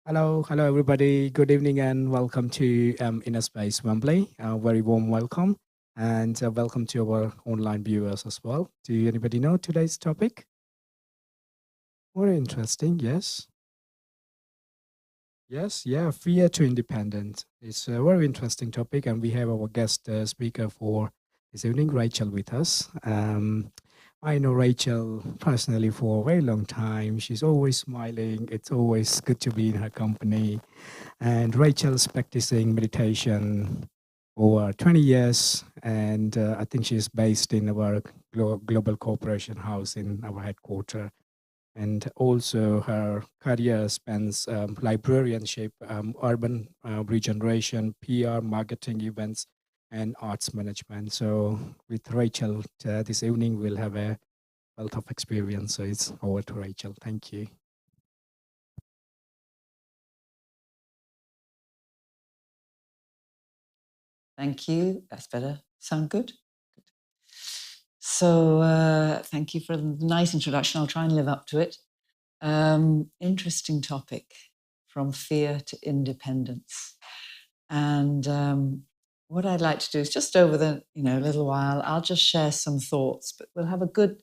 Hello, everybody. Good evening and welcome to Inner Space Wembley. Very warm welcome and welcome to our online viewers as well. Do anybody know today's topic? Very interesting. Yes. Yes. Yeah. Fear to independence. It's a very interesting topic, and we have our guest speaker for this evening, Rachel, with us. I know Rachel personally for a very long time. She's always smiling. It's always good to be in her company. And Rachel's practicing meditation over 20 years. And I think she's based in our global corporation house in our headquarters. And also her career spans librarianship, urban regeneration, PR, marketing events, and arts management. So with Rachel this evening, we'll have a wealth of experience. So it's over to Rachel. Thank you. Thank you. That's better. Sound good? So thank you for the nice introduction. I'll try and live up to it. Interesting topic, from fear to independence. And what I'd like to do is just over the little while, I'll just share some thoughts, but we'll have a good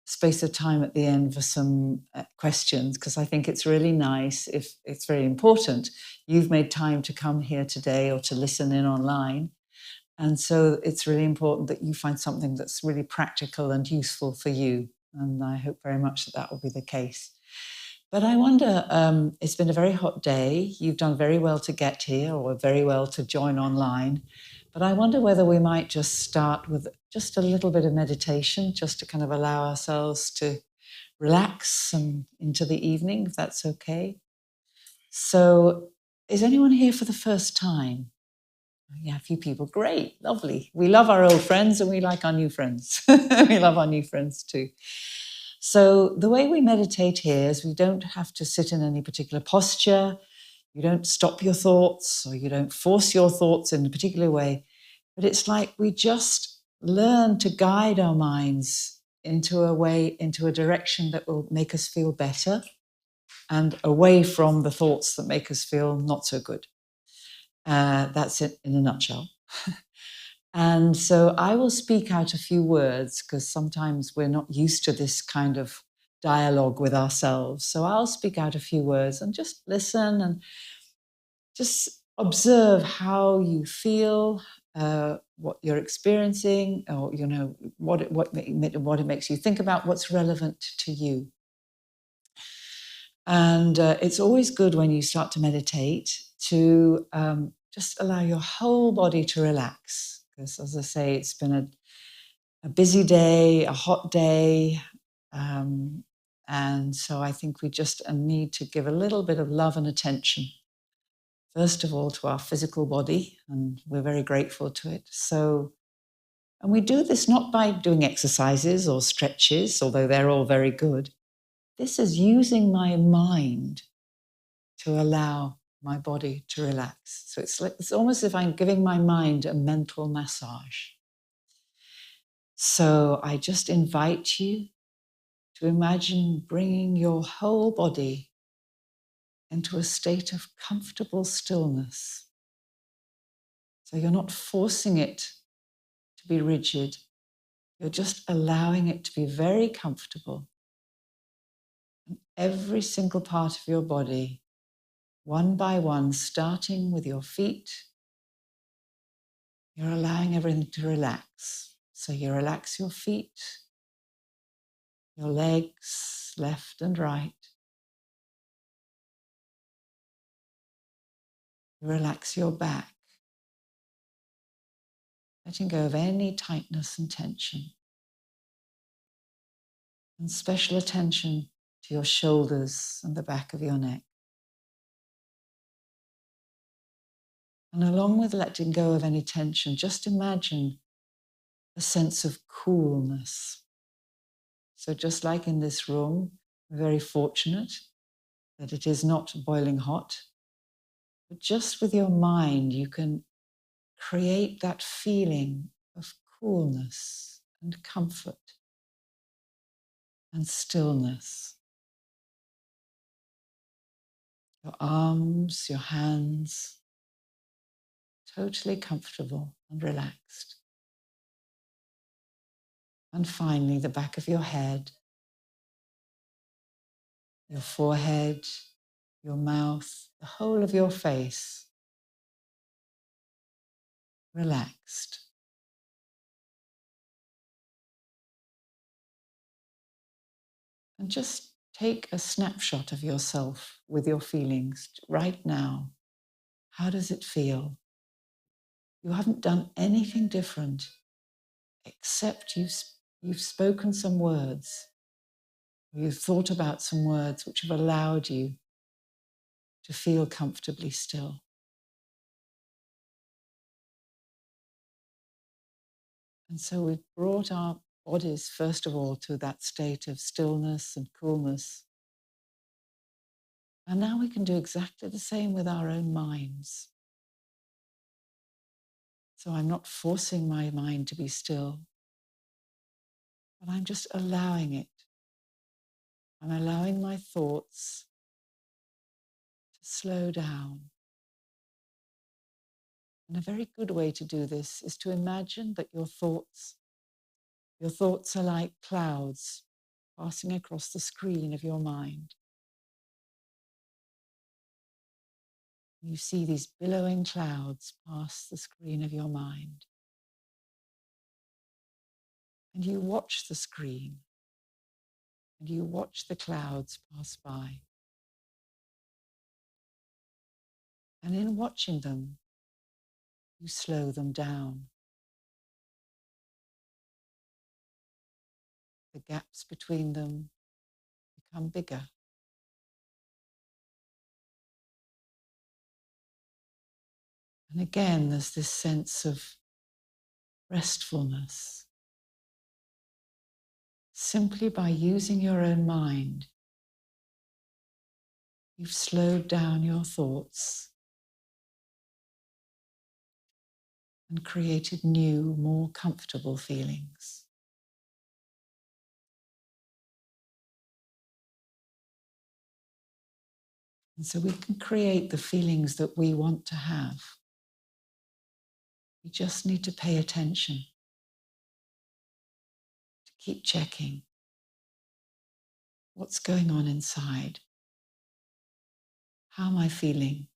space of time at the end for some questions, because I think it's really nice, if it's very important, you've made time to come here today or to listen in online. And so it's really important that you find something that's really practical and useful for you. And I hope very much that that will be the case. But I wonder, it's been a very hot day. You've done very well to get here, or very well to join online. But I wonder whether we might just start with just a little bit of meditation, just to kind of allow ourselves to relax and into the evening, if that's okay. So is anyone here for the first time? Yeah, a few people. Great, lovely. We love our old friends and we like our new friends. We love our new friends too. So the way we meditate here is we don't have to sit in any particular posture. You don't stop your thoughts, or you don't force your thoughts in a particular way. But it's like we just learn to guide our minds into a direction that will make us feel better, and away from the thoughts that make us feel not so good. That's it in a nutshell. And so I will speak out a few words, because sometimes we're not used to this kind of dialogue with ourselves. So I'll speak out a few words and just listen and just observe how you feel, what you're experiencing, or what it makes you think about, what's relevant to you. And it's always good when you start to meditate to just allow your whole body to relax. Because, as I say, it's been a busy day, a hot day. And so I think we just need to give a little bit of love and attention, first of all, to our physical body, and we're very grateful to it. And we do this not by doing exercises or stretches, although they're all very good. This is using my mind to allow my body to relax. So it's almost as if I'm giving my mind a mental massage. So I just invite you to imagine bringing your whole body into a state of comfortable stillness. So you're not forcing it to be rigid. You're just allowing it to be very comfortable. And every single part of your body, one by one, starting with your feet, you're allowing everything to relax. So you relax your feet, your legs, left and right. You relax your back, letting go of any tightness and tension. And special attention to your shoulders and the back of your neck. And along with letting go of any tension, just imagine a sense of coolness. So just like in this room, we're very fortunate that it is not boiling hot. But just with your mind, you can create that feeling of coolness and comfort and stillness. your arms, your hands, totally comfortable and relaxed. And finally, the back of your head, your forehead, your mouth, the whole of your face, relaxed. And just take a snapshot of yourself with your feelings right now. How does it feel? You haven't done anything different except you've spoken some words. You've thought about some words which have allowed you to feel comfortably still. And so we've brought our bodies, first of all, to that state of stillness and coolness. And now we can do exactly the same with our own minds. So I'm not forcing my mind to be still, but I'm just allowing it. I'm allowing my thoughts to slow down. And a very good way to do this is to imagine that your thoughts are like clouds passing across the screen of your mind. You see these billowing clouds pass the screen of your mind. And you watch the screen, and you watch the clouds pass by. And in watching them, you slow them down. The gaps between them become bigger. And again, there's this sense of restfulness. Simply by using your own mind, you've slowed down your thoughts and created new, more comfortable feelings. And so we can create the feelings that we want to have. We just need to pay attention, to keep checking what's going on inside. How am I feeling?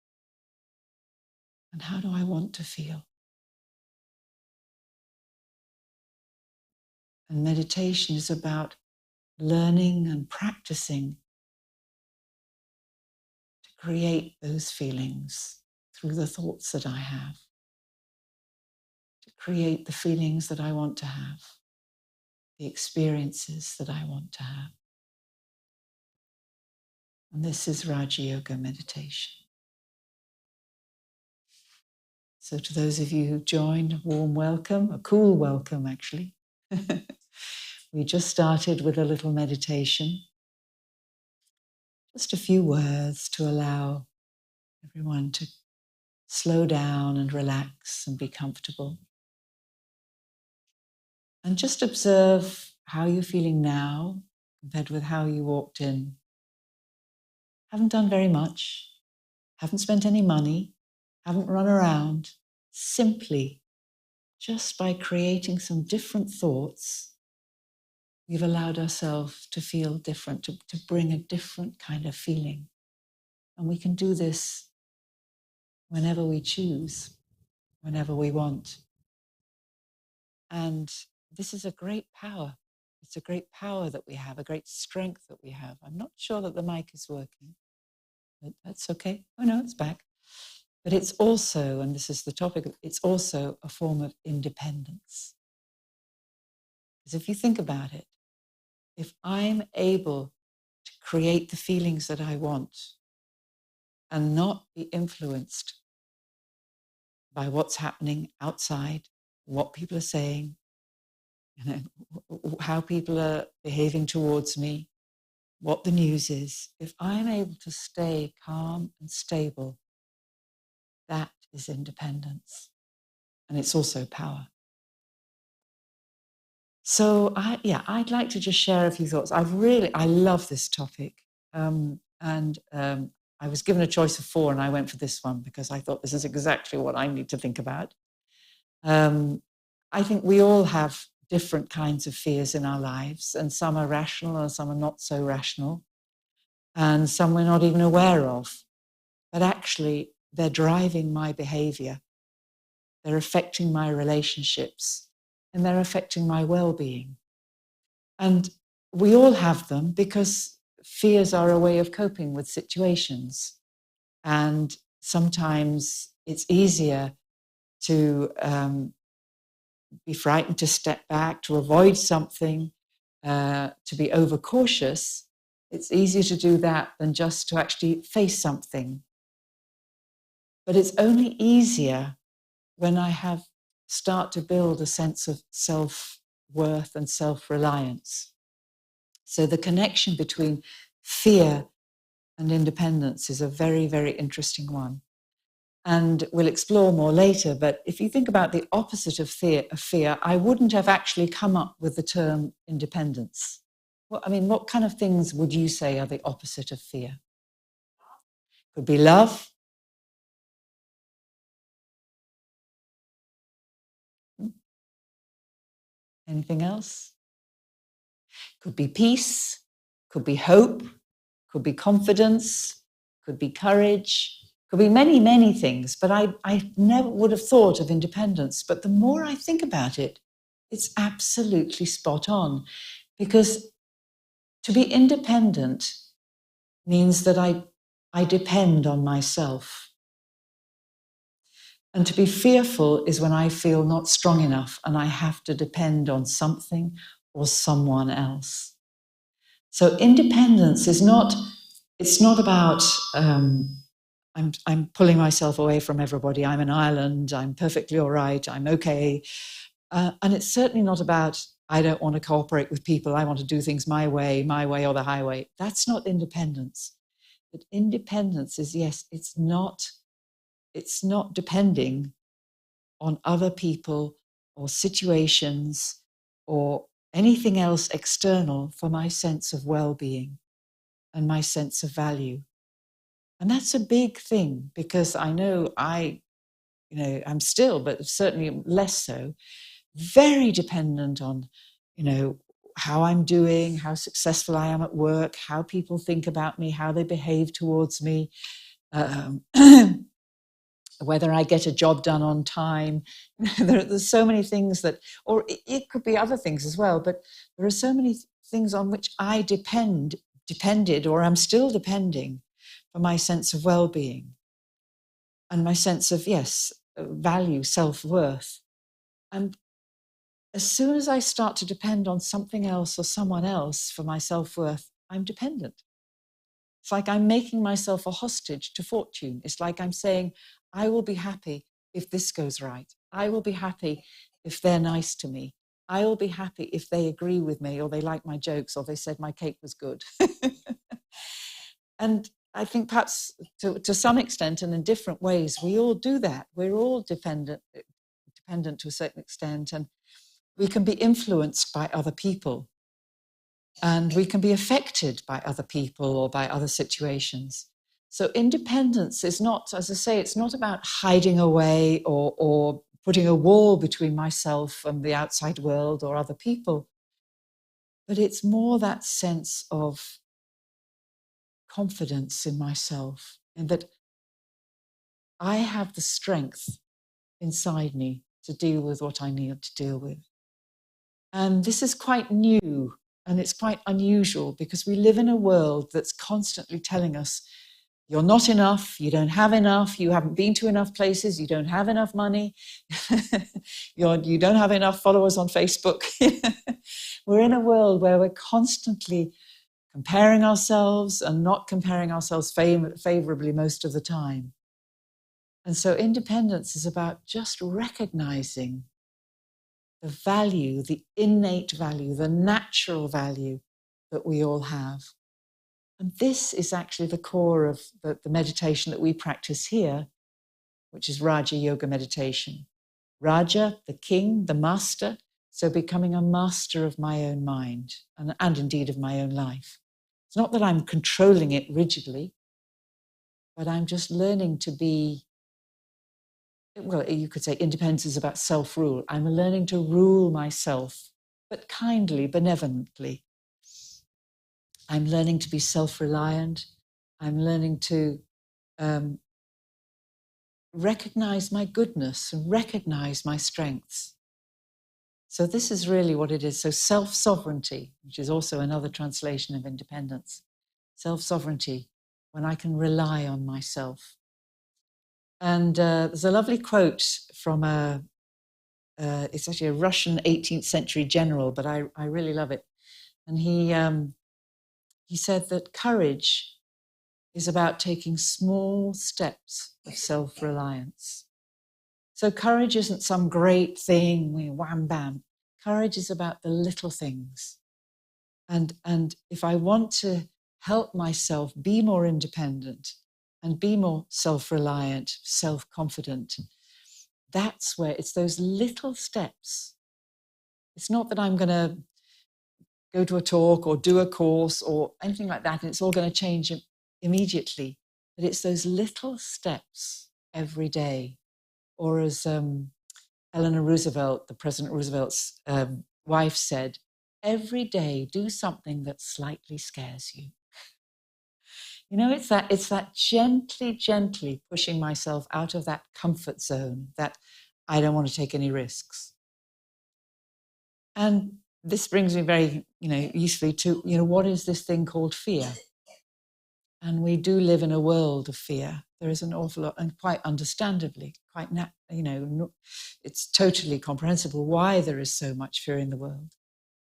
And how do I want to feel? And meditation is about learning and practicing to create those feelings through the thoughts that I have, to create the feelings that I want to have, the experiences that I want to have. And this is Raja Yoga meditation. So to those of you who've joined, a warm welcome, a cool welcome actually. We just started with a little meditation, just a few words to allow everyone to slow down and relax and be comfortable. And just observe how you're feeling now compared with how you walked in. Haven't done very much, haven't spent any money, haven't run around. Simply, just by creating some different thoughts, we've allowed ourselves to feel different, to bring a different kind of feeling. And we can do this whenever we choose, whenever we want. And this is a great power. It's a great power that we have, a great strength that we have. I'm not sure that the mic is working, but that's okay. Oh no, it's back. But it's also, and this is the topic, it's also a form of independence. Because if you think about it, if I'm able to create the feelings that I want and not be influenced by what's happening outside, what people are saying, how people are behaving towards me, what the news is, if I'm able to stay calm and stable, that is independence. And it's also power. So I'd like to just share a few thoughts. I love this topic. I I was given a choice of 4 and I went for this one because I thought this is exactly what I need to think about. I think we all have different kinds of fears in our lives, and some are rational and some are not so rational, and some we're not even aware of. But actually, they're driving my behavior. They're affecting my relationships, and they're affecting my well-being. And we all have them because fears are a way of coping with situations. And sometimes it's easier to be frightened, to step back, to avoid something, to be overcautious. It's easier to do that than just to actually face something. But it's only easier when I start to build a sense of self-worth and self-reliance. So the connection between fear and independence is a very, very interesting one. And we'll explore more later, but if you think about the opposite of fear, I wouldn't have actually come up with the term independence. What kind of things would you say are the opposite of fear? Could be love. Anything else? Could be peace, could be hope, could be confidence, could be courage, could be many, many things. But I never would have thought of independence. But the more I think about it, it's absolutely spot on. Because to be independent means that I depend on myself. And to be fearful is when I feel not strong enough and I have to depend on something or someone else. So independence is not, it's not about, I'm pulling myself away from everybody. I'm an island. I'm perfectly all right. I'm okay. And it's certainly not about, I don't want to cooperate with people. I want to do things my way or the highway. That's not independence. But independence is, yes, it's not depending on other people or situations or anything else external for my sense of well-being and my sense of value. And that's a big thing, because I know I'm still, but certainly less so, very dependent on, how I'm doing, how successful I am at work, how people think about me, how they behave towards me, whether I get a job done on time. There's so many things that, or it could be other things as well, but there are so many things on which I depended, or I'm still depending for my sense of well-being and my sense of, value, self-worth. And as soon as I start to depend on something else or someone else for my self-worth, I'm dependent. It's like I'm making myself a hostage to fortune. It's like I'm saying, I will be happy if this goes right. I will be happy if they're nice to me. I will be happy if they agree with me, or they like my jokes, or they said my cake was good. And I think perhaps to some extent and in different ways, we all do that. We're all dependent to a certain extent, and we can be influenced by other people. And we can be affected by other people or by other situations. So independence is not, as I say, it's not about hiding away or putting a wall between myself and the outside world or other people. But it's more that sense of confidence in myself, and that I have the strength inside me to deal with what I need to deal with. And this is quite new. And it's quite unusual, because we live in a world that's constantly telling us, you're not enough, you don't have enough, you haven't been to enough places, you don't have enough money, you don't have enough followers on Facebook. We're in a world where we're constantly comparing ourselves and not comparing ourselves favorably most of the time. And so independence is about just recognizing the value, the innate value, the natural value that we all have. And this is actually the core of the meditation that we practice here, which is Raja Yoga meditation. Raja, the king, the master, so becoming a master of my own mind and indeed of my own life. It's not that I'm controlling it rigidly, but I'm just learning to be, well, you could say independence is about self-rule. I'm learning to rule myself, but kindly, benevolently. I'm learning to be self-reliant. I'm learning to recognize my goodness and recognize my strengths. So this is really what it is. So self-sovereignty, which is also another translation of independence. Self-sovereignty, when I can rely on myself. And there's a lovely quote from it's actually a Russian 18th century general, but I really love it. And he said that courage is about taking small steps of self-reliance. So courage isn't some great thing, wham, bam. Courage is about the little things. And if I want to help myself be more independent and be more self-reliant, self-confident, that's where it's those little steps. It's not that I'm going to go to a talk or do a course or anything like that, and it's all going to change immediately. But it's those little steps every day. Or as Eleanor Roosevelt, the President Roosevelt's wife, said, every day do something that slightly scares you. You know, it's that gently pushing myself out of that comfort zone that I don't want to take any risks. And this brings me very, usefully to, what is this thing called fear? And we do live in a world of fear. There is an awful lot, and quite understandably, it's totally comprehensible why there is so much fear in the world.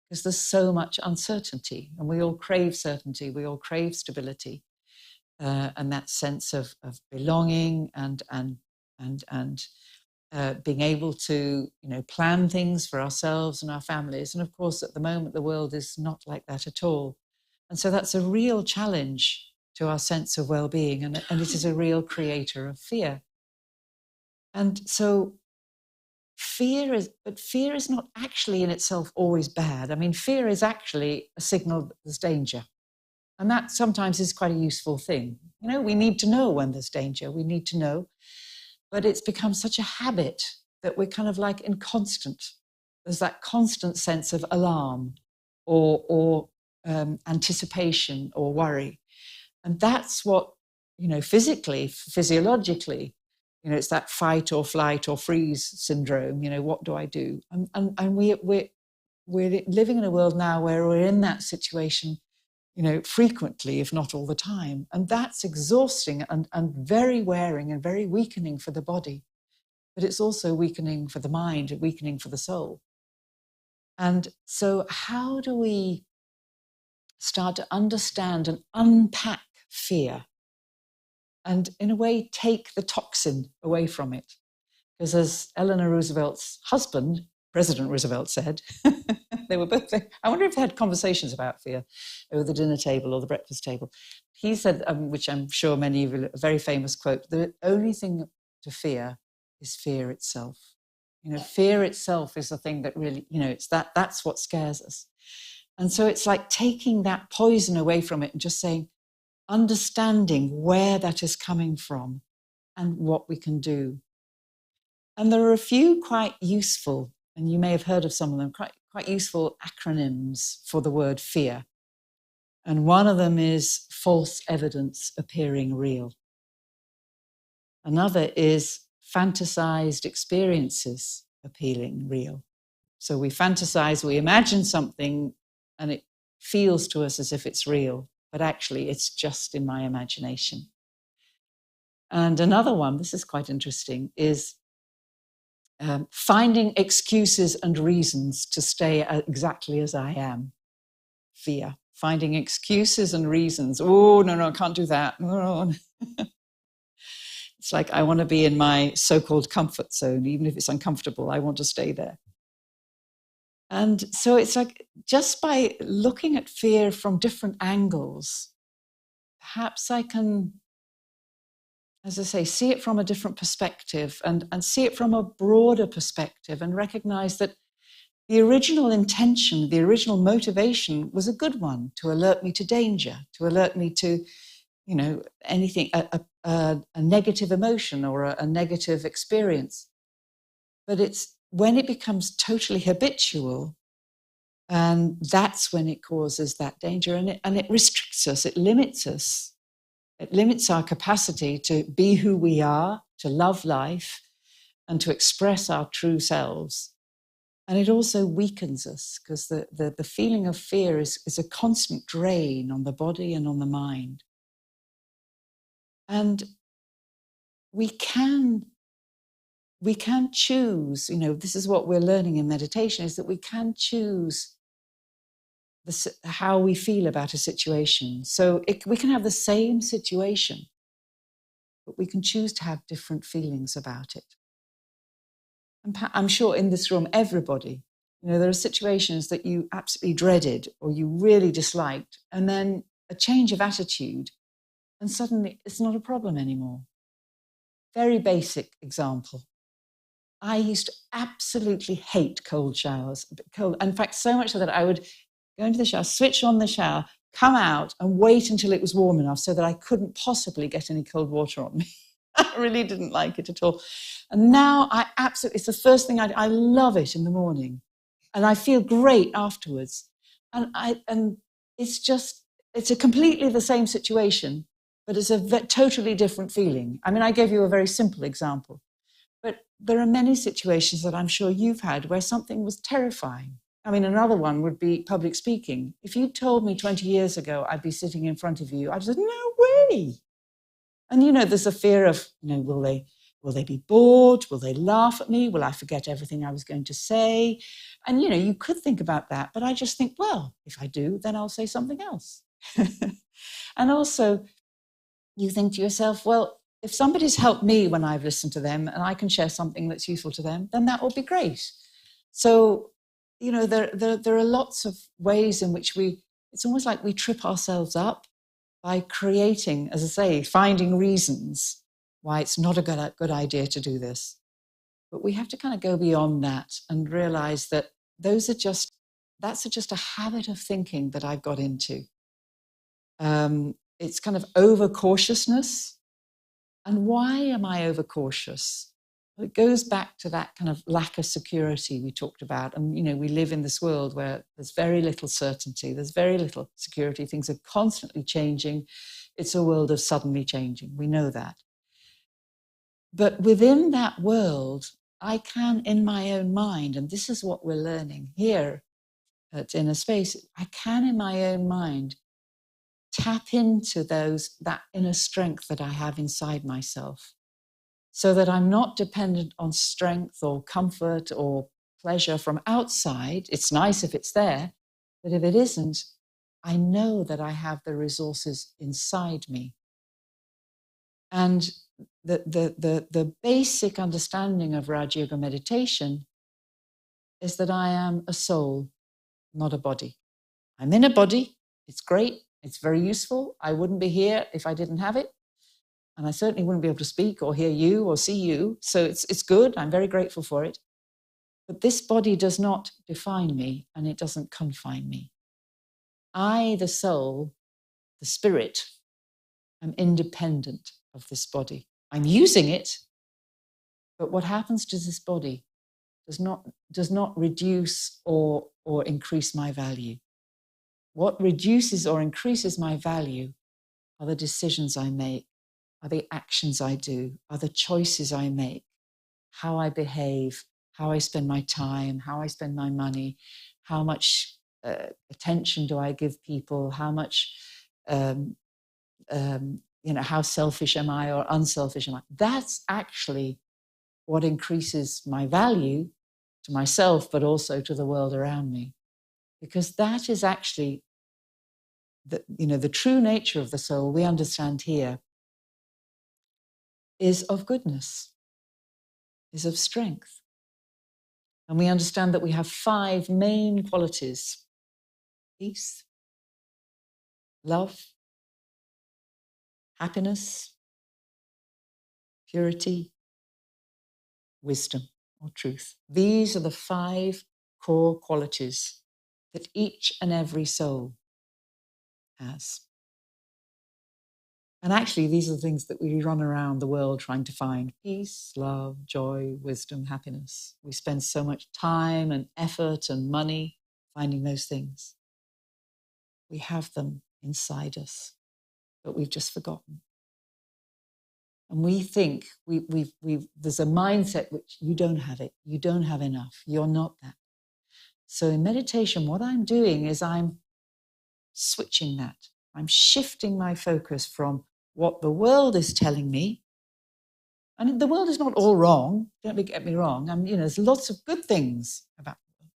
Because there's so much uncertainty, and we all crave certainty, we all crave stability, and that sense of belonging and being able to, plan things for ourselves and our families. And of course, at the moment, the world is not like that at all. And so that's a real challenge to our sense of well-being, and it is a real creator of fear. And so fear is not actually in itself always bad. I mean, fear is actually a signal that there's danger. And that sometimes is quite a useful thing. We need to know when there's danger. We need to know. But it's become such a habit that we're kind of like there's that constant sense of alarm or anticipation or worry. And that's what, physiologically, it's that fight or flight or freeze syndrome. What do I do? And we're living in a world now where we're in that situation, frequently, if not all the time. And that's exhausting and very wearing and very weakening for the body. But it's also weakening for the mind, weakening for the soul. And so how do we start to understand and unpack fear? And in a way, take the toxin away from it. Because as Eleanor Roosevelt's husband, President Roosevelt, said, they were both, I wonder if they had conversations about fear over the dinner table or the breakfast table. He said, which I'm sure many of you, a very famous quote, the only thing to fear is fear itself. Fear itself is the thing that really, that's what scares us. And so it's like taking that poison away from it and just saying, understanding where that is coming from and what we can do. And there are a few quite useful, and you may have heard of some of them, quite useful acronyms for the word fear. And one of them is false evidence appearing real. Another is fantasized experiences appearing real. So we fantasize, we imagine something, and it feels to us as if it's real, but actually it's just in my imagination. And another one, this is quite interesting, is finding excuses and reasons to stay exactly as I am. Fear. Finding excuses and reasons. Oh, no, I can't do that. No. It's like I want to be in my so-called comfort zone. Even if it's uncomfortable, I want to stay there. And so it's like just by looking at fear from different angles, perhaps I can, as I say, see it from a different perspective and see it from a broader perspective and recognize that the original intention, the original motivation was a good one, to alert me to danger, to alert me to, anything, a negative emotion or a negative experience. But it's when it becomes totally habitual, and that's when it causes that danger, and it restricts us, it limits us. It limits our capacity to be who we are, to love life, and to express our true selves. And it also weakens us, because the feeling of fear is a constant drain on the body and on the mind. And we can choose, this is what we're learning in meditation, is that we can choose how we feel about a situation. So we can have the same situation, but we can choose to have different feelings about it. And I'm sure in this room, everybody, there are situations that you absolutely dreaded or you really disliked, and then a change of attitude, and suddenly it's not a problem anymore. Very basic example. I used to absolutely hate cold showers. In fact, so much so that I would go into the shower, switch on the shower, come out and wait until it was warm enough so that I couldn't possibly get any cold water on me. I really didn't like it at all. And now it's the first thing I love it in the morning. And I feel great afterwards. And it's a completely the same situation, but it's a totally different feeling. I mean, I gave you a very simple example, but there are many situations that I'm sure you've had where something was terrifying. I mean, another one would be public speaking. If you told me 20 years ago I'd be sitting in front of you, I'd say, no way. And, there's a fear of, will they be bored? Will they laugh at me? Will I forget everything I was going to say? And, you could think about that. But I just think, well, if I do, then I'll say something else. And also, you think to yourself, well, if somebody's helped me when I've listened to them and I can share something that's useful to them, then that will be great. So, there are lots of ways in which it's almost like we trip ourselves up by creating, as I say, finding reasons why it's not a good idea to do this. But we have to kind of go beyond that and realize that that's just a habit of thinking that I've got into. It's kind of overcautiousness. And why am I overcautious? Well, it goes back to that kind of lack of security we talked about. And, we live in this world where there's very little certainty. There's very little security. Things are constantly changing. It's a world of suddenly changing. We know that. But within that world, I can, in my own mind, and this is what we're learning here at Inner Space, I can, in my own mind, tap into that inner strength that I have inside myself, so that I'm not dependent on strength or comfort or pleasure from outside. It's nice if it's there, but if it isn't, I know that I have the resources inside me. And the basic understanding of Raj Yoga meditation is that I am a soul, not a body. I'm in a body. It's great. It's very useful. I wouldn't be here if I didn't have it. And I certainly wouldn't be able to speak or hear you or see you. So it's good. I'm very grateful for it. But this body does not define me, and it doesn't confine me. I, the soul, the spirit, am independent of this body. I'm using it, but what happens to this body does not reduce or increase my value. What reduces or increases my value are the decisions I make, are the actions I do, are the choices I make, how I behave, how I spend my time, how I spend my money, how much attention do I give people, how much, how selfish am I or unselfish am I? That's actually what increases my value to myself, but also to the world around me. Because that is actually the true nature of the soul we understand here is of goodness, is of strength. And we understand that we have 5 main qualities: peace, love, happiness, purity, wisdom or truth. These are the 5 core qualities that each and every soul has. And actually, these are the things that we run around the world trying to find: peace, love, joy, wisdom, happiness. We spend so much time and effort and money finding those things. We have them inside us, but we've just forgotten. And we think there's a mindset which you don't have it, you don't have enough, you're not that. So in meditation, what I'm doing is I'm switching that. I'm shifting my focus from what the world is telling me. And the world is not all wrong, don't get me wrong. There's lots of good things about the world.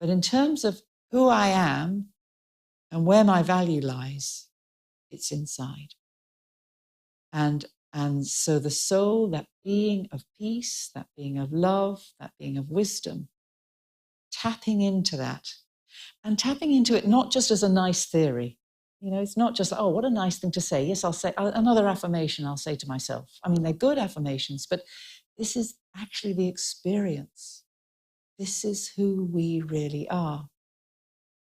But in terms of who I am and where my value lies, it's inside. And so the soul, that being of peace, that being of love, that being of wisdom, tapping into that, and tapping into it not just as a nice theory. It's not just, oh, what a nice thing to say. Yes, I'll say another affirmation I'll say to myself. They're good affirmations, but this is actually the experience. This is who we really are.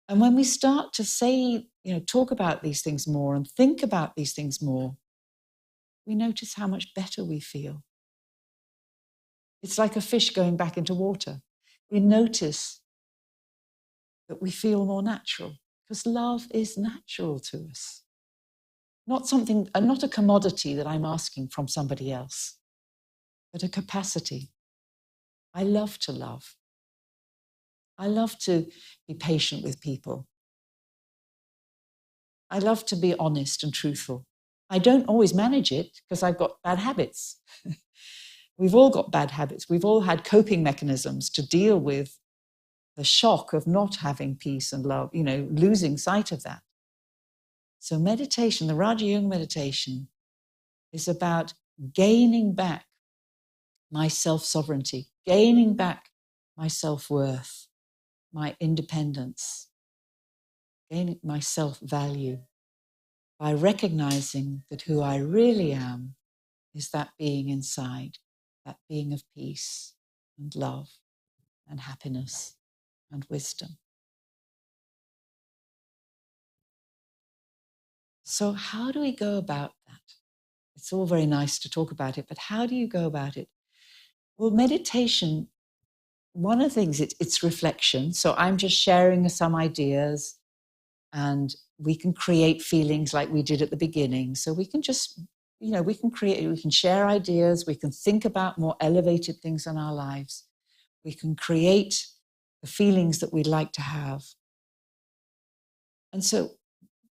And when we start to say, talk about these things more and think about these things more, we notice how much better we feel. It's like a fish going back into water. We notice that we feel more natural because love is natural to us. Not a commodity that I'm asking from somebody else, but a capacity. I love to love. I love to be patient with people. I love to be honest and truthful. I don't always manage it because I've got bad habits. We've all got bad habits. We've all had coping mechanisms to deal with the shock of not having peace and love, losing sight of that. So meditation, the Raja Yoga meditation, is about gaining back my self-sovereignty, gaining back my self-worth, my independence, gaining my self-value by recognizing that who I really am is that being inside, that being of peace and love and happiness and wisdom. So how do we go about that? It's all very nice to talk about it, but how do you go about it? Well, meditation, one of the things, it's reflection. So I'm just sharing some ideas and we can create feelings like we did at the beginning. So we can just, we can share ideas, we can think about more elevated things in our lives. We can create the feelings that we'd like to have. And so,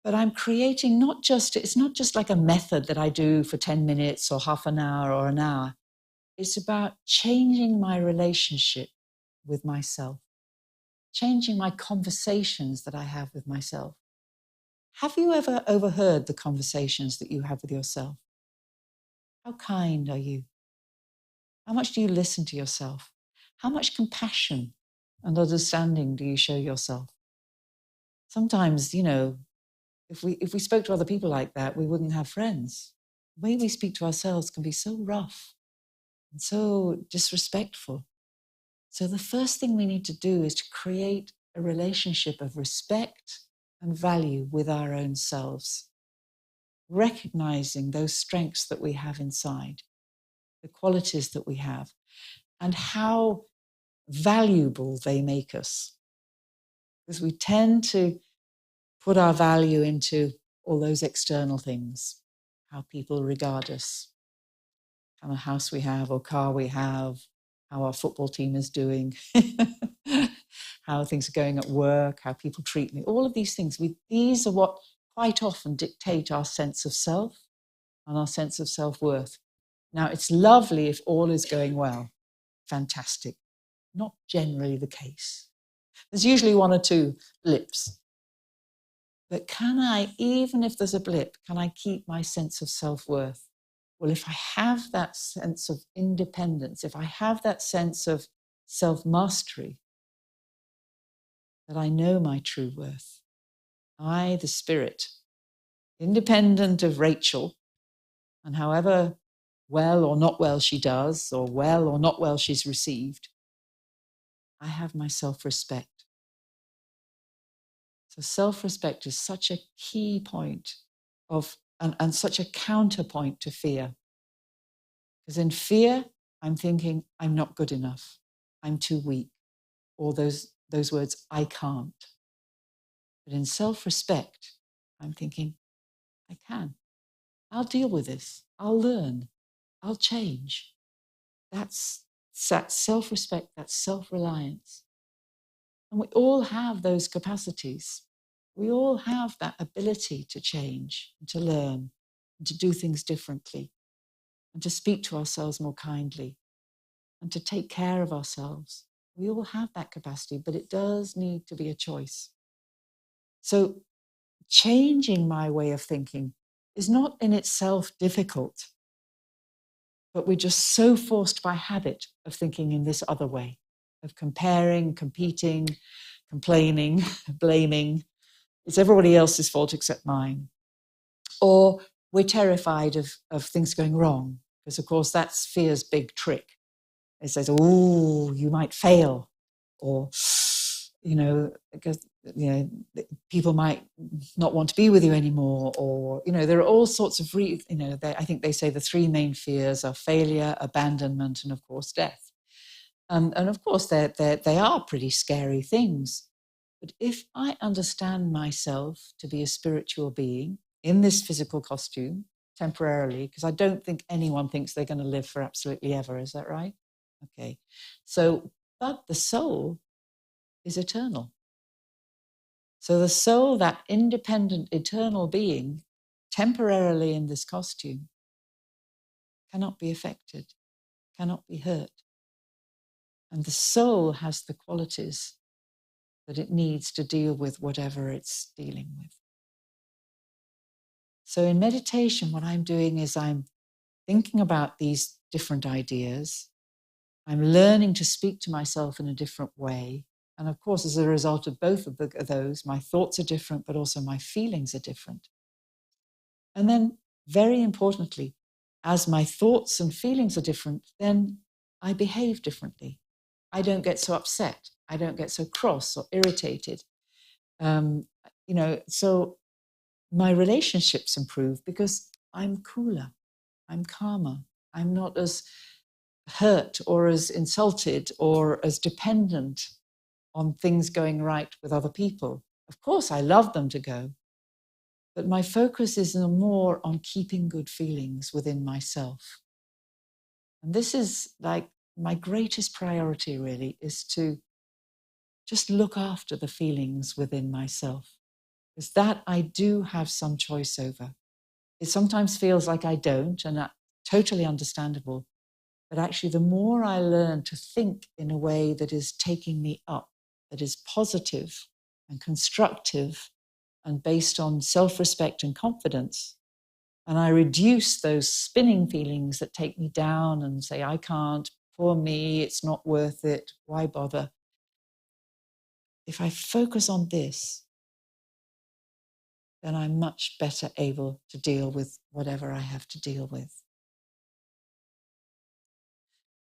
but I'm creating it's not just like a method that I do for 10 minutes or half an hour or an hour. It's about changing my relationship with myself, changing my conversations that I have with myself. Have you ever overheard the conversations that you have with yourself? How kind are you? How much do you listen to yourself? How much compassion and understanding do you show yourself? Sometimes, if we spoke to other people like that, we wouldn't have friends. The way we speak to ourselves can be so rough and so disrespectful. So the first thing we need to do is to create a relationship of respect and value with our own selves, recognizing those strengths that we have inside, the qualities that we have, and how valuable they make us. Because we tend to put our value into all those external things, how people regard us, how a house we have or car we have, how our football team is doing, how things are going at work, how people treat me, all of these things. These are what quite often dictate our sense of self and our sense of self-worth. Now, it's lovely if all is going well. Fantastic. Not generally the case. There's usually one or two blips. But can I, even if there's a blip, can I keep my sense of self-worth? Well, if I have that sense of independence, if I have that sense of self-mastery, that I know my true worth, I, the spirit, independent of Rachel, and however well or not well she does, or well or not well she's received, I have my self-respect. So self-respect is such a key point of and such a counterpoint to fear. Because in fear, I'm thinking, I'm not good enough, I'm too weak, or those words, I can't. But in self-respect, I'm thinking, I can. I'll deal with this. I'll learn. I'll change. That's that self-respect, that's self-reliance. And we all have those capacities. We all have that ability to change, and to learn, and to do things differently, and to speak to ourselves more kindly, and to take care of ourselves. We all have that capacity, but it does need to be a choice. So changing my way of thinking is not in itself difficult, but we're just so forced by habit of thinking in this other way, of comparing, competing, complaining, blaming. It's everybody else's fault except mine. Or we're terrified of things going wrong, because of course that's fear's big trick. It says, oh, you might fail, or, because, people might not want to be with you anymore, or, there are all sorts of, I think they say the three main fears are failure, abandonment, and of course, death. And of course, they are pretty scary things. But if I understand myself to be a spiritual being in this physical costume, temporarily, because I don't think anyone thinks they're going to live for absolutely ever, is that right? Okay, so, but the soul is eternal. So the soul, that independent, eternal being, temporarily in this costume, cannot be affected, cannot be hurt. And the soul has the qualities that it needs to deal with whatever it's dealing with. So in meditation, what I'm doing is I'm thinking about these different ideas. I'm learning to speak to myself in a different way. And of course, as a result of both of those, my thoughts are different, but also my feelings are different. And then, very importantly, as my thoughts and feelings are different, then I behave differently. I don't get so upset. I don't get so cross or irritated. So my relationships improve because I'm cooler, I'm calmer, I'm not as hurt or as insulted or as dependent on things going right with other people. Of course, I love them to go, but my focus is more on keeping good feelings within myself. And this is like my greatest priority, really, is to just look after the feelings within myself, because that I do have some choice over. It sometimes feels like I don't, and that's totally understandable. But actually, the more I learn to think in a way that is taking me up, that is positive and constructive and based on self-respect and confidence, and I reduce those spinning feelings that take me down and say, I can't, poor me, it's not worth it, why bother? If I focus on this, then I'm much better able to deal with whatever I have to deal with.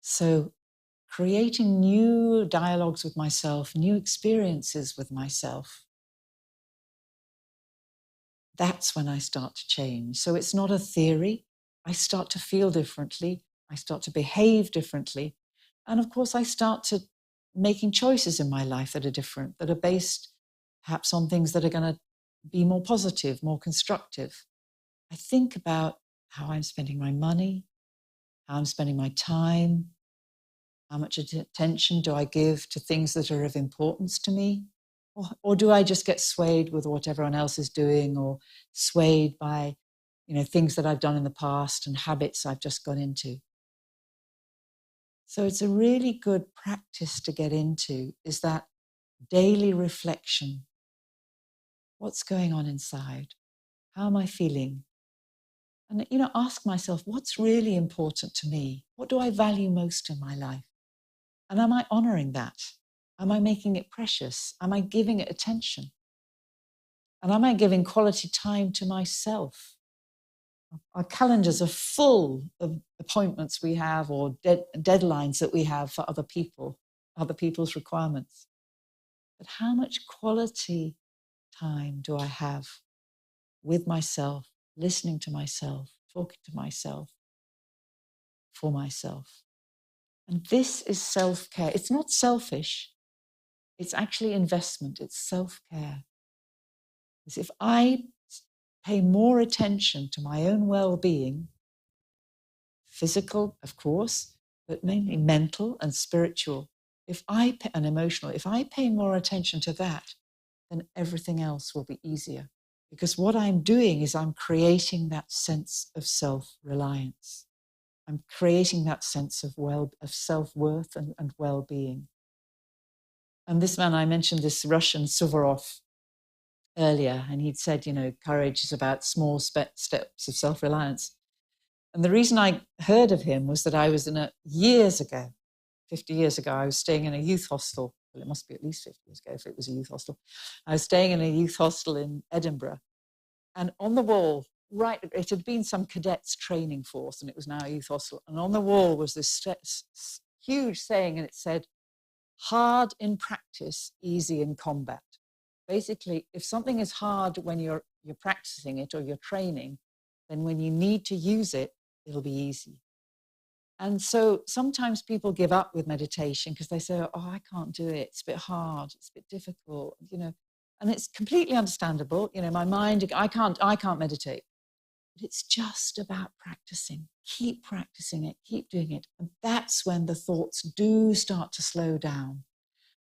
So creating new dialogues with myself, new experiences with myself, that's when I start to change. So it's not a theory. I start to feel differently. I start to behave differently. And of course, I start to making choices in my life that are different, that are based perhaps on things that are going to be more positive, more constructive. I think about how I'm spending my money, how I'm spending my time, how much attention do I give to things that are of importance to me? Or do I just get swayed with what everyone else is doing, or swayed by, things that I've done in the past and habits I've just gone into? So it's a really good practice to get into, is that daily reflection. What's going on inside? How am I feeling? And, ask myself, what's really important to me? What do I value most in my life? And am I honoring that? Am I making it precious? Am I giving it attention? And am I giving quality time to myself? Our calendars are full of appointments we have, or deadlines that we have for other people, other people's requirements. But how much quality time do I have with myself, listening to myself, talking to myself, for myself. And this is self-care. It's not selfish. It's actually investment. It's self-care. Because if I pay more attention to my own well-being, physical, of course, but mainly mental and spiritual, and emotional, if I pay more attention to that, then everything else will be easier. Because what I'm doing is I'm creating that sense of self-reliance. I'm creating that sense of self-worth and well-being. And this man, I mentioned this Russian Suvorov earlier, and he'd said, courage is about small steps of self-reliance. And the reason I heard of him was that I was years ago, 50 years ago, I was staying in a youth hostel. Well, it must be at least 50 years ago if it was a youth hostel. I was staying in a youth hostel in Edinburgh. And on the wall, it had been some cadets training force, and it was now a youth hostel. And on the wall was this huge saying, and it said, hard in practice, easy in combat. Basically, if something is hard when you're practicing it or you're training, then when you need to use it, it'll be easy. And so sometimes people give up with meditation because they say, oh, I can't do it. It's a bit hard. It's a bit difficult, and it's completely understandable. My mind, I can't meditate. But it's just about practicing. Keep practicing it, keep doing it. And that's when the thoughts do start to slow down.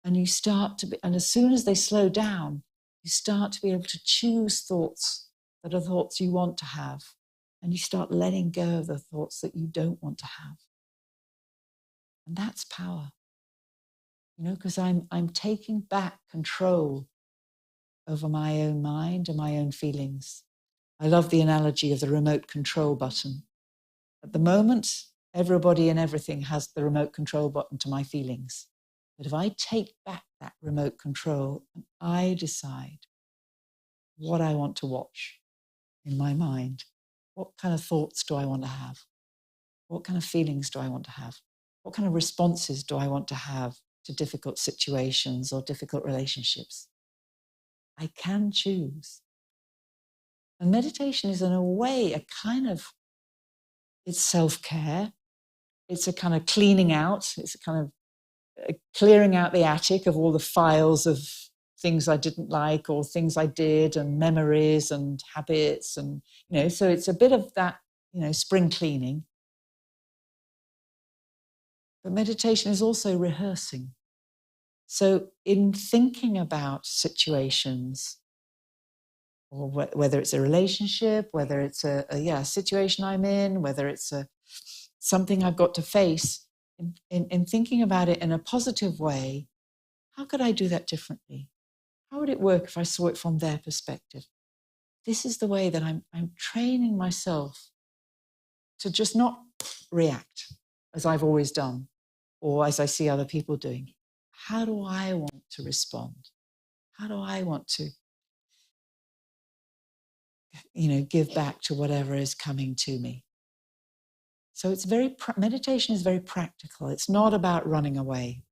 And and as soon as they slow down, you start to be able to choose thoughts that are thoughts you want to have. And you start letting go of the thoughts that you don't want to have. And that's power. Because I'm taking back control over my own mind and my own feelings. I love the analogy of the remote control button. At the moment, everybody and everything has the remote control button to my feelings. But if I take back that remote control and I decide what I want to watch in my mind, what kind of thoughts do I want to have? What kind of feelings do I want to have? What kind of responses do I want to have to difficult situations or difficult relationships? I can choose. And meditation is, in a way, it's self-care. It's a kind of cleaning out. It's a kind of clearing out the attic of all the files of things I didn't like or things I did and memories and habits. And, so it's a bit of that, spring cleaning. But meditation is also rehearsing. So in thinking about situations, or whether it's a relationship, whether it's a situation I'm in, whether it's something I've got to face, in thinking about it in a positive way, how could I do that differently? How would it work if I saw it from their perspective? This is the way that I'm training myself to just not react as I've always done, or as I see other people doing. How do I want to respond? How do I want to give back to whatever is coming to me? So it's meditation is very practical. It's not about running away.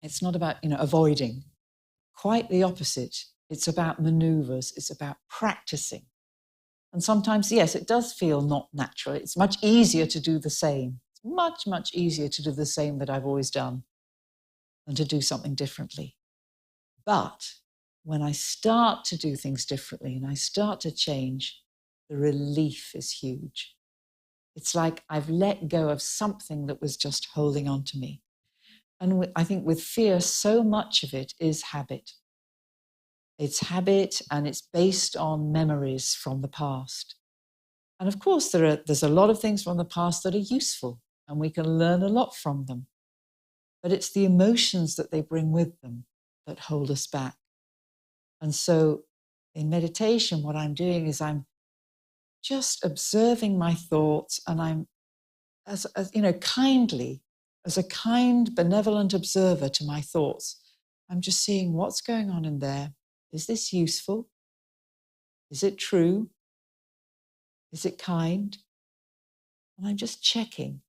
It's not about, avoiding. Quite the opposite. It's about maneuvers. It's about practicing. And sometimes, yes, it does feel not natural. It's much easier to do the same. It's much, much easier to do the same that I've always done than to do something differently. But when I start to do things differently and I start to change, the relief is huge. It's like I've let go of something that was just holding on to me. And I think with fear, so much of it is habit. It's habit, and it's based on memories from the past. And of course, there's a lot of things from the past that are useful, and we can learn a lot from them. But it's the emotions that they bring with them that hold us back. And so in meditation, what I'm doing is I'm just observing my thoughts, and I'm, kindly, as a kind, benevolent observer to my thoughts, I'm just seeing what's going on in there. Is this useful? Is it true? Is it kind? And I'm just checking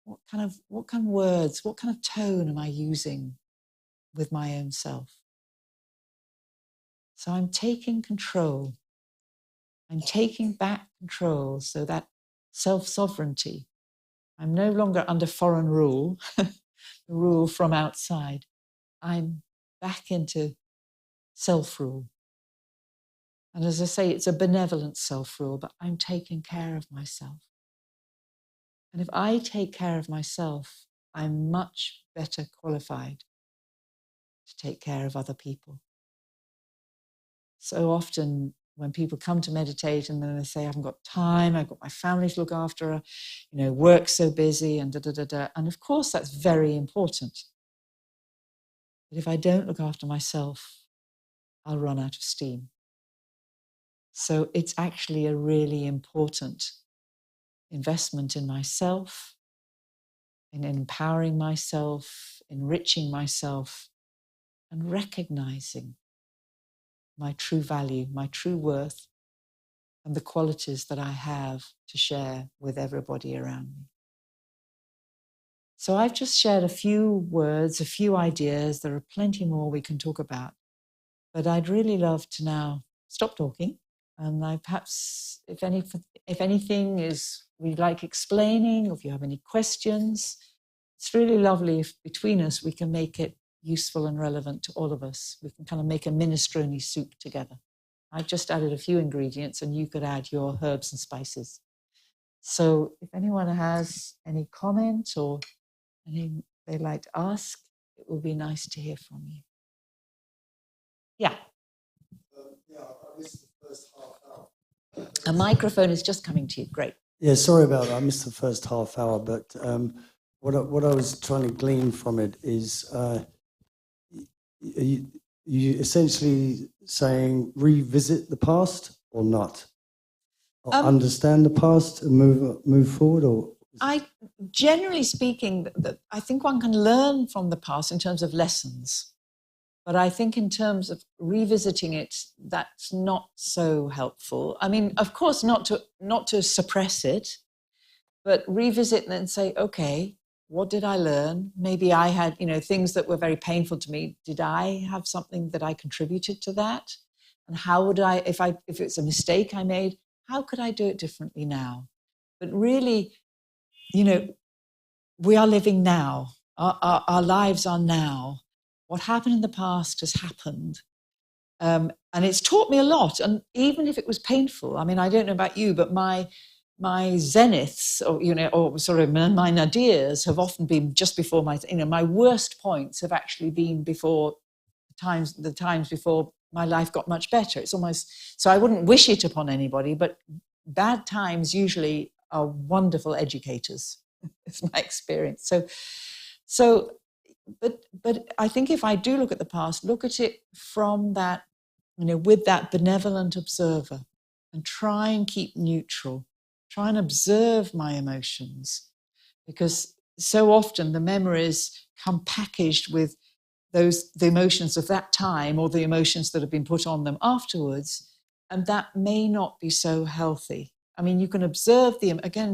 what kind of words, what kind of tone am I using with my own self? So I'm taking control I'm taking back control, so that self-sovereignty. I'm no longer under foreign rule, rule from outside. I'm back into self-rule. And as I say, it's a benevolent self-rule, but I'm taking care of myself. And if I take care of myself, I'm much better qualified to take care of other people. So often when people come to meditate and then they say, I haven't got time, I've got my family to look after, work's so busy and da-da-da-da. And of course, that's very important. But if I don't look after myself, I'll run out of steam. So it's actually a really important investment in myself, in empowering myself, enriching myself, and recognizing my true value, my true worth, and the qualities that I have to share with everybody around me. So I've just shared a few words, a few ideas. There are plenty more we can talk about, but I'd really love to now stop talking. And I perhaps, if anything is we'd like explaining, or if you have any questions, it's really lovely if between us we can make it useful and relevant to all of us. We can kind of make a minestrone soup together. I've just added a few ingredients and you could add your herbs and spices. So if anyone has any comments or anything they'd like to ask, it would be nice to hear from you. Yeah. I missed the first half hour. A microphone is just coming to you. Great. Yeah, sorry about that. I missed the first half hour, but what I was trying to glean from it is you essentially saying revisit the past or not? Or understand the past and move forward? Or generally speaking, I think one can learn from the past in terms of lessons. But I think in terms of revisiting it, that's not so helpful. I mean, of course, not to suppress it, but revisit and say, okay, what did I learn? Maybe I had, things that were very painful to me. Did I have something that I contributed to that? And how would I, if it's a mistake I made, how could I do it differently now? But really, we are living now. Our lives are now. What happened in the past has happened. And it's taught me a lot. And even if it was painful, I mean, I don't know about you, but my zeniths, or sort of my nadirs have often been just before my worst points have actually been before the times before my life got much better. It's almost, so I wouldn't wish it upon anybody, but bad times usually are wonderful educators. It's my experience. But I think if I do look at the past, look at it from that, with that benevolent observer, and try and keep neutral, try and observe my emotions, because so often the memories come packaged with the emotions of that time or the emotions that have been put on them afterwards, and that may not be so healthy. I mean, you can observe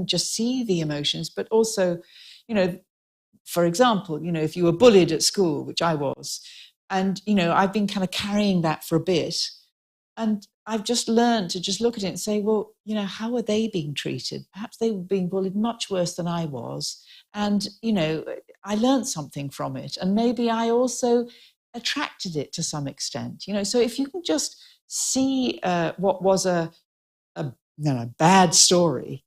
just see the emotions, but also, for example, if you were bullied at school, which I was, and, I've been kind of carrying that for a bit, and I've just learned to just look at it and say, well, how are they being treated? Perhaps they were being bullied much worse than I was. And, I learned something from it. And maybe I also attracted it to some extent, So if you can just see what was a bad story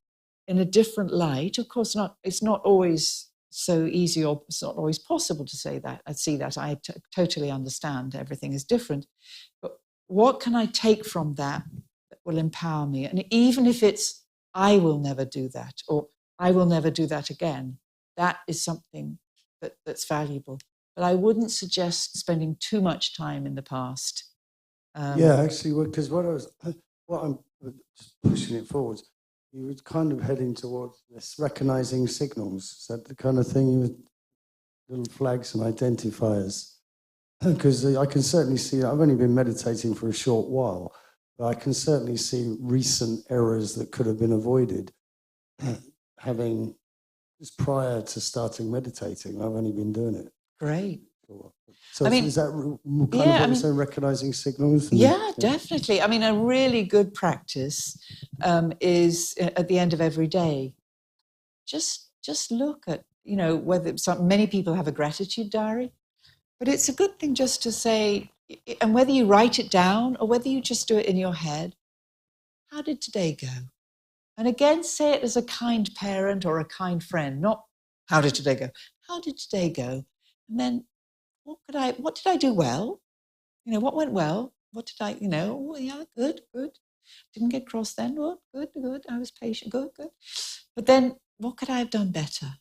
in a different light, of course it's not always so easy, or it's not always possible to say that. I see that. I totally understand. Everything is different. But what can I take from that will empower me? And even if it's, I will never do that, or I will never do that again, that is something that's valuable. But I wouldn't suggest spending too much time in the past. Actually, because what I'm just pushing it forwards, you were kind of heading towards this recognizing signals. Is that the kind of thing with little flags and identifiers? Because I can certainly see, I've only been meditating for a short while, but I can certainly see recent errors that could have been avoided just prior to starting meditating. I've only been doing it. Great. So is that kind of what you're saying, recognizing signals? Definitely. I mean, a really good practice is at the end of every day, just look at, whether many people have a gratitude diary, but it's a good thing just to say, and whether you write it down or whether you just do it in your head, how did today go? And again, say it as a kind parent or a kind friend, not how did today go? How did today go? And then what did I do well? What went well? What did I, good. Didn't get cross then. Well, good. I was patient. Good. But then what could I have done better?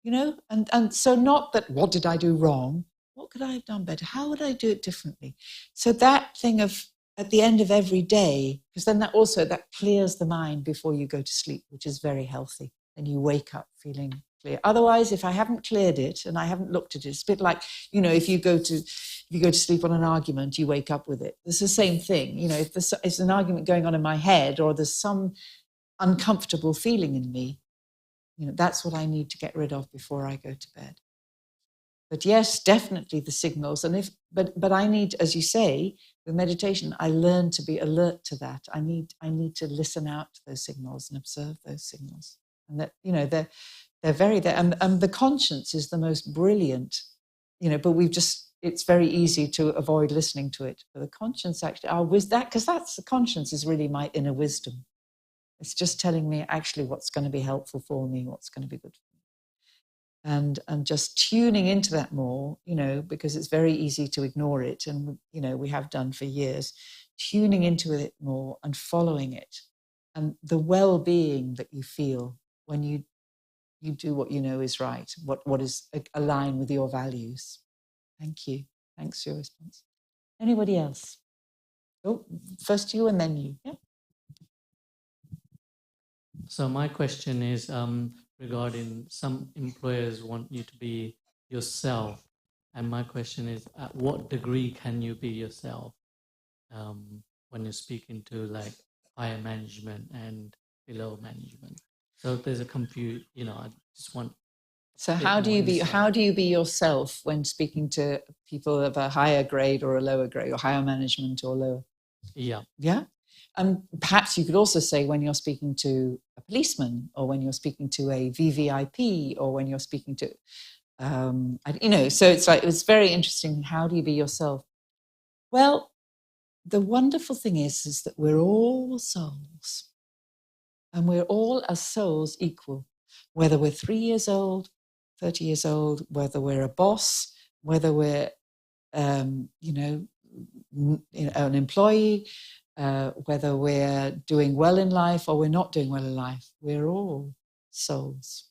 And so not that what did I do wrong? What could I have done better? How would I do it differently? So that thing of at the end of every day, because then that clears the mind before you go to sleep, which is very healthy. And you wake up feeling clear. Otherwise, if I haven't cleared it and I haven't looked at it, it's a bit like, if you go to sleep on an argument, you wake up with it. It's the same thing. If there's an argument going on in my head or there's some uncomfortable feeling in me, that's what I need to get rid of before I go to bed. But yes, definitely the signals. And but I need, as you say, with meditation, I learn to be alert to that. I need to listen out to those signals and observe those signals. And that, they're very there. And the conscience is the most brilliant, but it's very easy to avoid listening to it. But the conscience actually, because the conscience is really my inner wisdom. It's just telling me actually what's going to be helpful for me, what's going to be good for me. And just tuning into that more, because it's very easy to ignore it. And, we have done for years, tuning into it more and following it. And the well-being that you feel when you do what you know is right, what is aligned with your values. Thank you. Thanks for your response. Anybody else? Oh, first you and then you. Yeah. So my question is regarding some employers want you to be yourself. And my question is, at what degree can you be yourself when you're speaking to like higher management and below management? So there's a confusion, I just want. So how do you be yourself when speaking to people of a higher grade or a lower grade, or higher management or lower? Yeah. Yeah. And perhaps you could also say when you're speaking to a policeman, or when you're speaking to a VVIP, or when you're speaking to, so it's very interesting. How do you be yourself? Well, the wonderful thing is that we're all souls, and we're all as souls equal, whether we're 3 years old, 30 years old, whether we're a boss, whether we're, an employee, whether we're doing well in life or we're not doing well in life, we're all souls.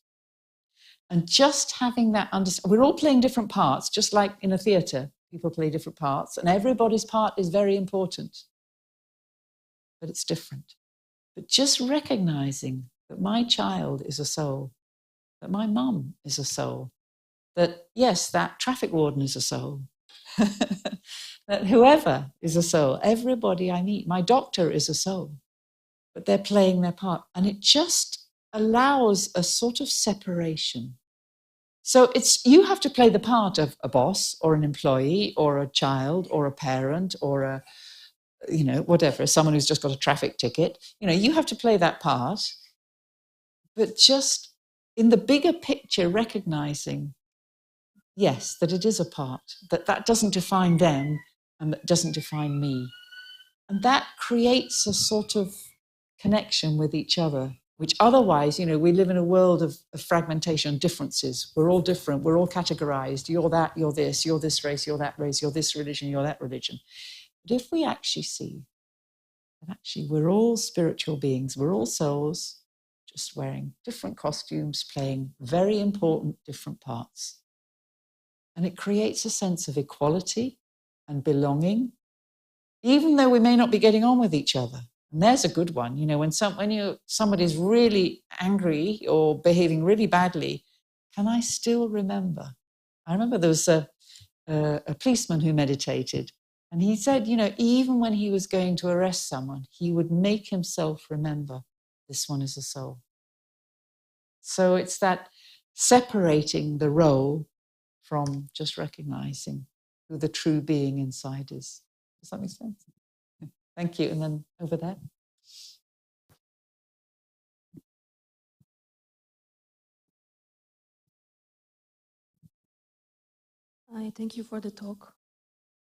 And just having that we're all playing different parts, just like in a theatre, people play different parts, and everybody's part is very important, but it's different. But just recognizing that my child is a soul, that my mum is a soul, that yes, that traffic warden is a soul, that whoever is a soul, everybody I meet, my doctor is a soul, but they're playing their part. And it just allows a sort of separation. So you have to play the part of a boss or an employee or a child or a parent or a, whatever, someone who's just got a traffic ticket. You have to play that part, but just in the bigger picture, recognizing, yes, that it is a part, that doesn't define them and that doesn't define me. And that creates a sort of connection with each other, which otherwise, we live in a world of fragmentation, differences. We're all different. We're all categorized. You're that, you're this race, you're that race, you're this religion, you're that religion. But if we actually see that actually we're all spiritual beings, we're all souls, just wearing different costumes, playing very important different parts. And it creates a sense of equality and belonging, even though we may not be getting on with each other. And there's a good one. When somebody's really angry or behaving really badly, can I still remember? I remember there was a policeman who meditated, and he said, even when he was going to arrest someone, he would make himself remember this one is a soul. So it's that separating the role from just recognizing who the true being inside is. Does that make sense? Thank you. And then over there. Hi, thank you for the talk.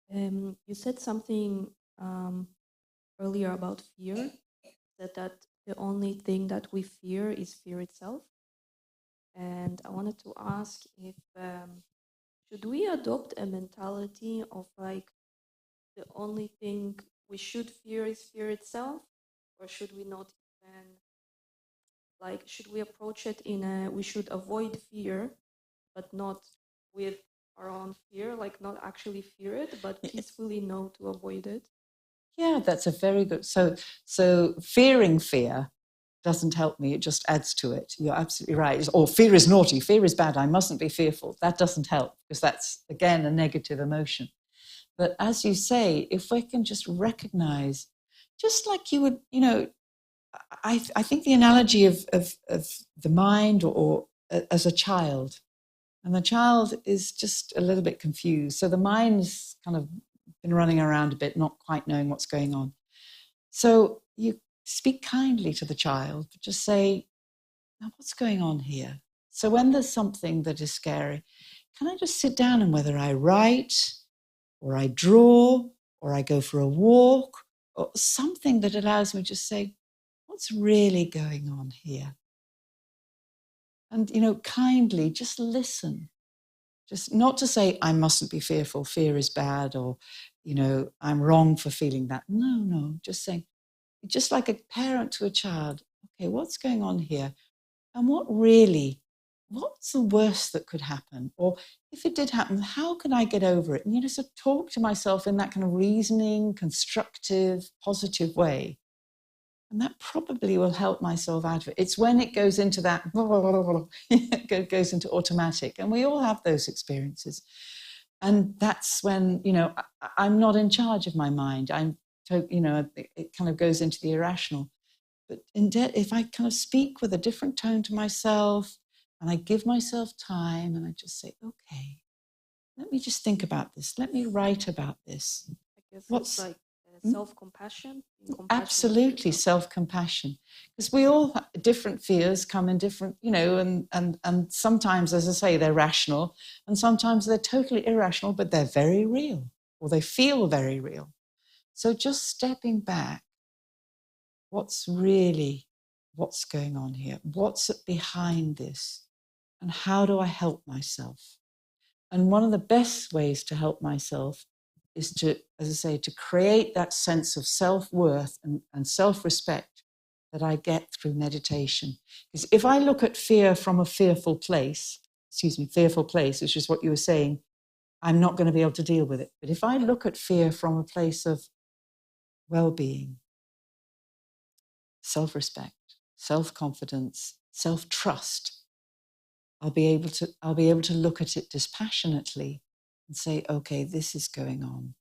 You said something earlier about fear, that the only thing that we fear is fear itself. And I wanted to ask if should we adopt a mentality of like the only thing we should fear is fear itself, or should we not even, like, should we approach it in a we should avoid fear, but not with our own fear, like not actually fear it, but peacefully know to avoid it? Yeah, that's a very good. So fearing fear doesn't help me. It just adds to it. You're absolutely right. Or fear is naughty. Fear is bad. I mustn't be fearful. That doesn't help because that's, again, a negative emotion. But as you say, if we can just recognize, just like you would, you know, I think the analogy of the mind or as a child, and the child is just a little bit confused. So the mind's kind of been running around a bit, not quite knowing what's going on. So you speak kindly to the child, but just say, now what's going on here? So when there's something that is scary, can I just sit down and whether I write or I draw or I go for a walk or something that allows me to say, what's really going on here? And, you know, kindly just listen. Just not to say, I mustn't be fearful, fear is bad, or, you know, I'm wrong for feeling that. No, just saying, just like a parent to a child, okay, what's going on here? And what's the worst that could happen? Or if it did happen, how can I get over it? And, you know, so talk to myself in that kind of reasoning, constructive, positive way. And that probably will help myself out of it. It's when it goes into that, it goes into automatic. And we all have those experiences. And that's when, you know, I'm not in charge of my mind. You know, it kind of goes into the irrational. But if I kind of speak with a different tone to myself and I give myself time and I just say, okay, let me just think about this. Let me write about this. I guess it's like self-compassion. Absolutely, self-compassion. Because we all have different fears come in different, you know, and sometimes, as I say, they're rational, and sometimes they're totally irrational, but they're very real, or they feel very real. So just stepping back, what's going on here? What's behind this? And how do I help myself? And one of the best ways to help myself is to, as I say, to create that sense of self-worth and self-respect that I get through meditation. Because if I look at fear from a fearful place, which is what you were saying, I'm not going to be able to deal with it. But if I look at fear from a place of well-being, self-respect, self-confidence, self-trust, I'll be able to look at it dispassionately and say, okay, this is going on.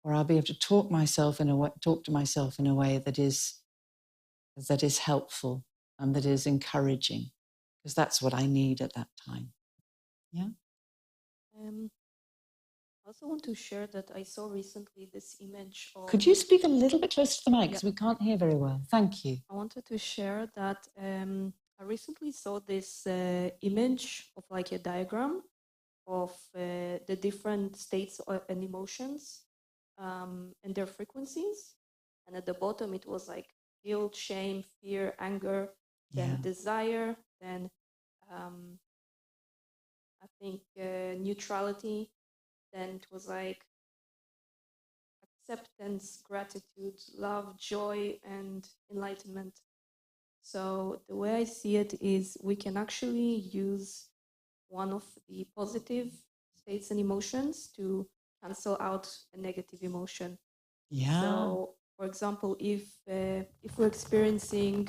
Or I'll be able to talk to myself in a way that is helpful and that is encouraging, because that's what I need at that time. Yeah. I also want to share that I saw recently this image of... Could you speak a little bit closer to the mic, because we can't hear very well? Thank you. I wanted to share that I recently saw this image of like a diagram of the different states and emotions and their frequencies. And at the bottom, it was like guilt, shame, fear, anger, then desire, then I think neutrality. Then it was like acceptance, gratitude, love, joy, and enlightenment. So the way I see it is we can actually use one of the positive states and emotions to cancel out a negative emotion. Yeah. So, for example, if we're experiencing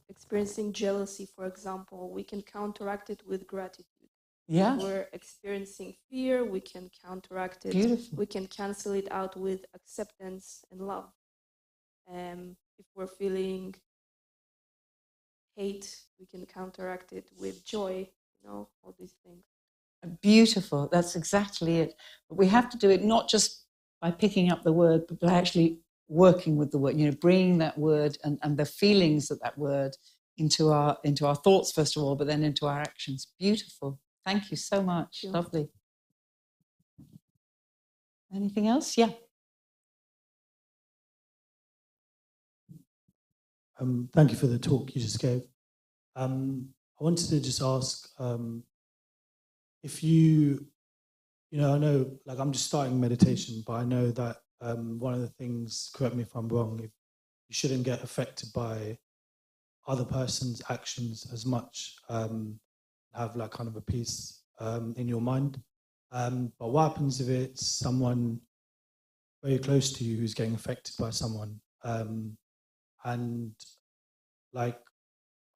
experiencing jealousy, for example, we can counteract it with gratitude. Yeah. If we're experiencing fear, we can counteract it. Beautiful. We can cancel it out with acceptance and love. If we're feeling hate, we can counteract it with joy, you know, all these things. Beautiful. That's exactly it. But we have to do it not just by picking up the word, but by actually working with the word, bringing that word and the feelings of that word into our thoughts, first of all, but then into our actions. Beautiful. Thank you so much. Yeah. Lovely. Anything else? Yeah. Thank you for the talk you just gave. I wanted to just ask if you I know, like, I'm just starting meditation, but I know that one of the things, correct me if I'm wrong, if you shouldn't get affected by other person's actions as much, have like kind of a peace in your mind. But what happens if it's someone very close to you who's getting affected by someone? And like,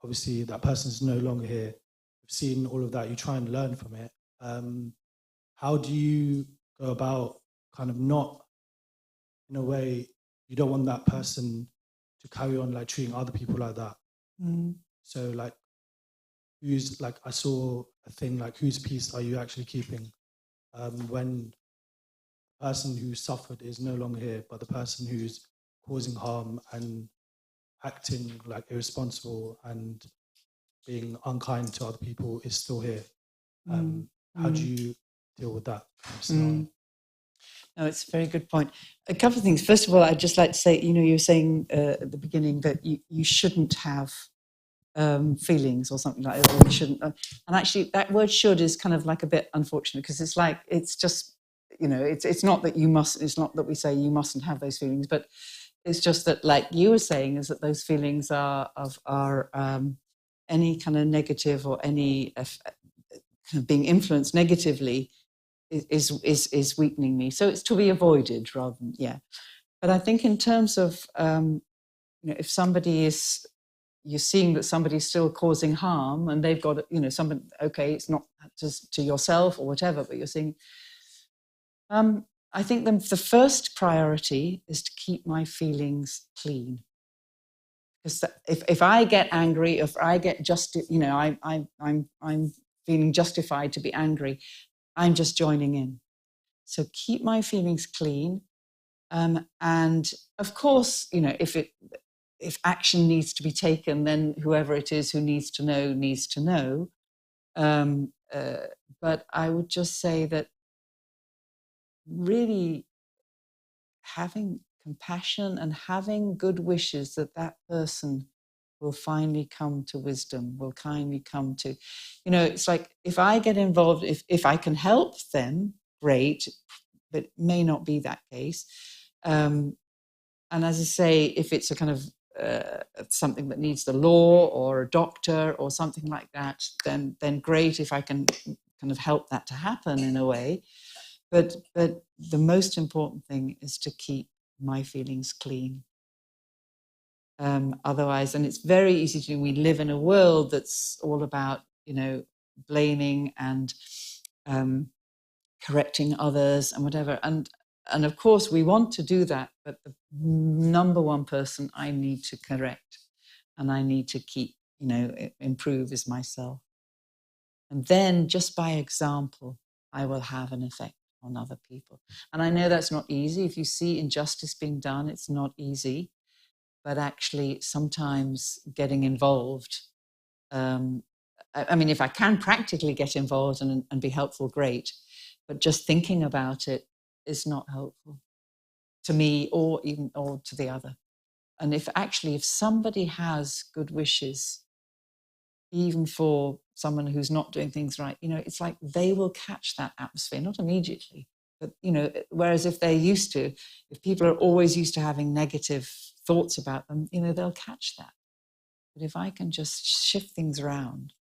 obviously that person's no longer here. You've seen all of that, you try and learn from it. How do you go about kind of not, in a way, you don't want that person to carry on like treating other people like that? So like, who's, like, I saw a thing like, whose peace are you actually keeping when the person who suffered is no longer here, but the person who's causing harm and acting like irresponsible and being unkind to other people is still here? How do you deal with that scenario? No, it's a very good point. A couple of things. First of all, I'd just like to say, you were saying at the beginning that you shouldn't have feelings or something like that, or you shouldn't. And actually, that word "should" is kind of like a bit unfortunate, because it's like, it's just, it's not that you must. It's not that we say you mustn't have those feelings, but it's just that, like you were saying, is that those feelings are any kind of negative or any kind of being influenced negatively is weakening me. So it's to be avoided rather than, yeah. But I think in terms of, if somebody is, you're seeing that somebody's still causing harm and they've got, somebody, okay, it's not just to yourself or whatever, but you're seeing, I think the first priority is to keep my feelings clean. Because if I get angry, if I get I'm feeling justified to be angry, I'm just joining in. So keep my feelings clean. And of course, if action needs to be taken, then whoever it is who needs to know. But I would just say that really having compassion and having good wishes that that person will finally come to wisdom, will kindly come to, it's like, if I get involved, if I can help them, great, but it may not be that case. And as I say, if it's a kind of something that needs the law or a doctor or something like that, then great if I can kind of help that to happen in a way. But the most important thing is to keep my feelings clean. Otherwise, and it's very easy to do, we live in a world that's all about, blaming and correcting others and whatever. And of course, we want to do that, but the number one person I need to correct and I need to keep, improve is myself. And then just by example, I will have an effect on other people. And I know that's not easy. If you see injustice being done, it's not easy. But actually, sometimes getting involved, I mean, if I can practically get involved and be helpful, great. But just thinking about it is not helpful to me or to the other. And if somebody has good wishes, even for someone who's not doing things right, it's like they will catch that atmosphere, not immediately, but, whereas if people are always used to having negative thoughts about them, they'll catch that. But if I can just shift things around,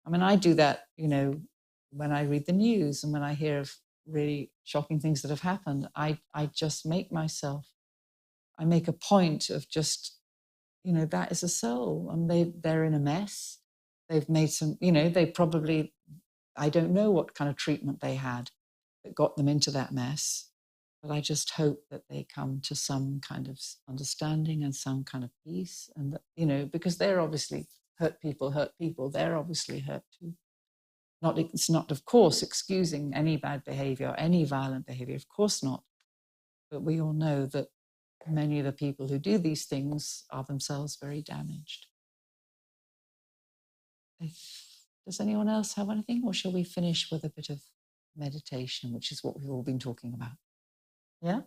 I mean, I do that, when I read the news and when I hear of really shocking things that have happened, I just make a point of just, that is a soul and they're in a mess. They've made some, they probably, I don't know what kind of treatment they had that got them into that mess. But I just hope that they come to some kind of understanding and some kind of peace. And, that, because they're obviously hurt people, they're obviously hurt too. It's not, of course, excusing any bad behavior, any violent behavior, of course not. But we all know that many of the people who do these things are themselves very damaged. Does anyone else have anything, or shall we finish with a bit of meditation, which is what we've all been talking about? Yeah?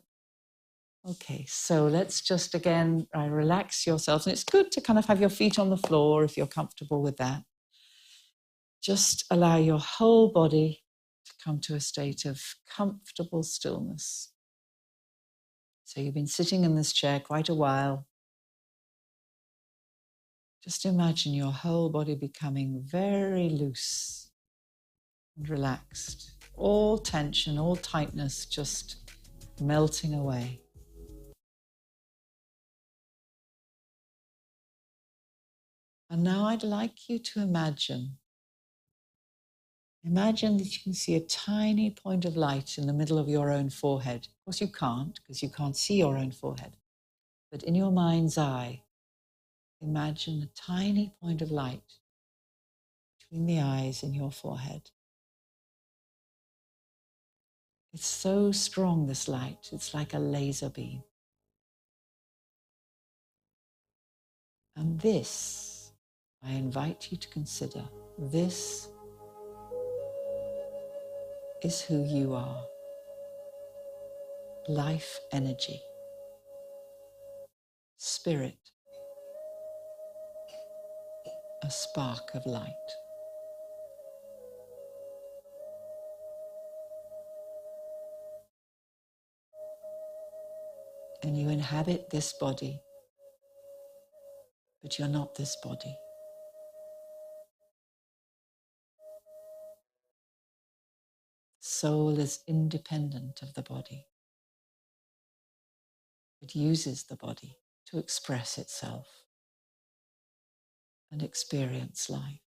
Okay, so let's just again relax yourselves. And it's good to kind of have your feet on the floor if you're comfortable with that. Just allow your whole body to come to a state of comfortable stillness. So you've been sitting in this chair quite a while. Just imagine your whole body becoming very loose and relaxed. All tension, all tightness just melting away. And now I'd like you to imagine that you can see a tiny point of light in the middle of your own forehead. Of course you can't, because you can't see your own forehead. But in your mind's eye, imagine a tiny point of light between the eyes in your forehead. It's so strong, this light. It's like a laser beam. And this, I invite you to consider, this is who you are. Life energy, spirit, a spark of light. And you inhabit this body, but you're not this body. Soul is independent of the body. It uses the body to express itself and experience life.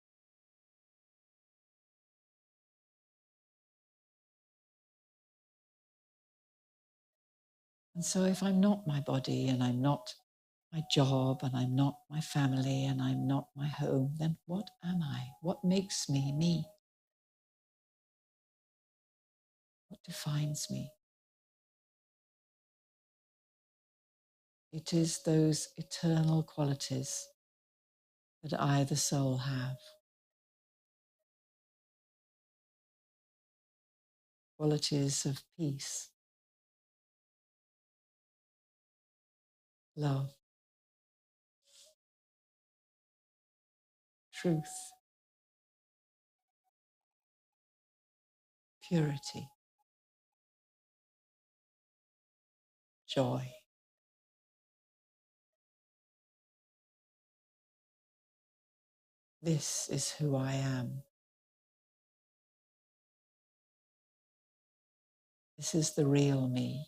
And so if I'm not my body, and I'm not my job, and I'm not my family, and I'm not my home, then what am I? What makes me me? What defines me? It is those eternal qualities that I, the soul, have. Qualities of peace, love, truth, purity, joy. This is who I am. This is the real me.